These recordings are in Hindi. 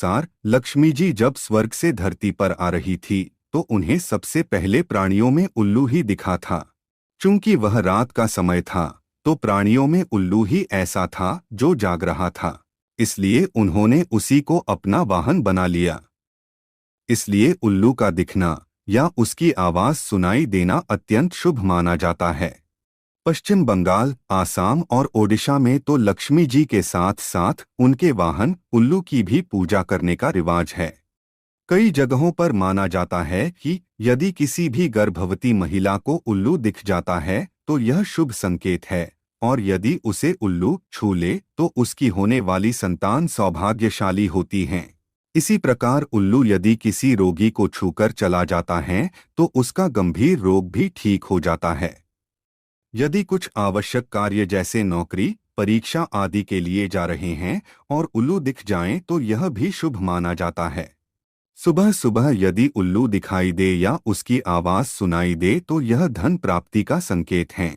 सार लक्ष्मी जी जब स्वर्ग से धरती पर आ रही थी तो उन्हें सबसे पहले प्राणियों में उल्लू ही दिखा था। चूंकि वह रात का समय था तो प्राणियों में उल्लू ही ऐसा था जो जाग रहा था, इसलिए उन्होंने उसी को अपना वाहन बना लिया। इसलिए उल्लू का दिखना या उसकी आवाज सुनाई देना अत्यंत शुभ माना जाता है। पश्चिम बंगाल, आसाम और ओडिशा में तो लक्ष्मी जी के साथ साथ उनके वाहन उल्लू की भी पूजा करने का रिवाज है। कई जगहों पर माना जाता है कि यदि किसी भी गर्भवती महिला को उल्लू दिख जाता है तो यह शुभ संकेत है, और यदि उसे उल्लू छू ले तो उसकी होने वाली संतान सौभाग्यशाली होती है। इसी प्रकार उल्लू यदि किसी रोगी को छूकर चला जाता है तो उसका गंभीर रोग भी ठीक हो जाता है। यदि कुछ आवश्यक कार्य जैसे नौकरी, परीक्षा आदि के लिए जा रहे हैं और उल्लू दिख जाएं तो यह भी शुभ माना जाता है। सुबह सुबह यदि उल्लू दिखाई दे या उसकी आवाज सुनाई दे तो यह धन प्राप्ति का संकेत है।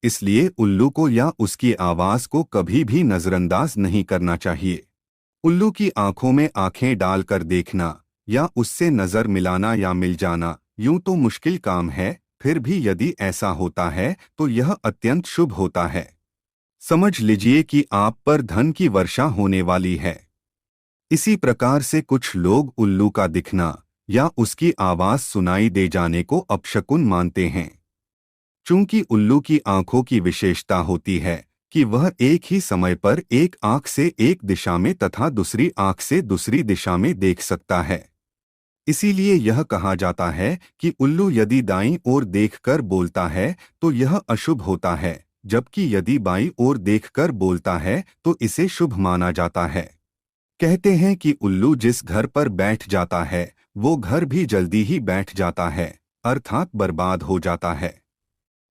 इसलिए उल्लू को या उसकी आवाज को कभी भी नजरअंदाज नहीं करना चाहिए। उल्लू की आंखों में आंखें डालकर देखना या उससे नजर मिलाना या मिल जाना यूं तो मुश्किल काम है, फिर भी यदि ऐसा होता है तो यह अत्यंत शुभ होता है। समझ लीजिए कि आप पर धन की वर्षा होने वाली है। इसी प्रकार से कुछ लोग उल्लू का दिखना या उसकी आवाज सुनाई दे जाने को अपशकुन मानते हैं। चूंकि उल्लू की आंखों की विशेषता होती है कि वह एक ही समय पर एक आंख से एक दिशा में तथा दूसरी आंख से दूसरी दिशा में देख सकता है। इसीलिए यह कहा जाता है कि उल्लू यदि दाईं ओर देखकर बोलता है तो यह अशुभ होता है, जबकि यदि बाईं ओर देखकर बोलता है तो इसे शुभ माना जाता है। कहते हैं कि उल्लू जिस घर पर बैठ जाता है वो घर भी जल्दी ही बैठ जाता है, अर्थात बर्बाद हो जाता है।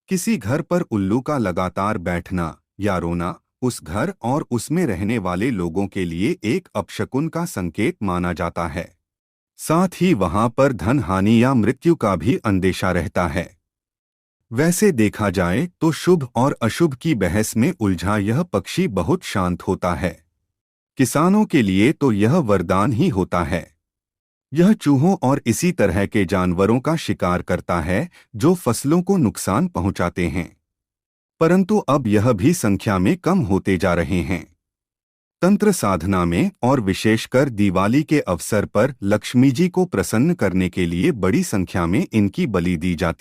किसी घर पर उल्लू का लगातार बैठना या रोना उस घर और उसमें रहने वाले लोगों के लिए एक अपशकुन का संकेत माना जाता है। साथ ही वहां पर धन हानि या मृत्यु का भी अंदेशा रहता है। वैसे देखा जाए तो शुभ और अशुभ की बहस में उलझा यह पक्षी बहुत शांत होता है। किसानों के लिए तो यह वरदान ही होता है। यह चूहों और इसी तरह के जानवरों का शिकार करता है जो फसलों को नुकसान पहुंचाते हैं, परंतु अब यह भी संख्या में कम होते जा रहे हैं। तंत्र साधना में और विशेषकर दिवाली के अवसर पर लक्ष्मी जी को प्रसन्न करने के लिए बड़ी संख्या में इनकी बलि दी जाती है।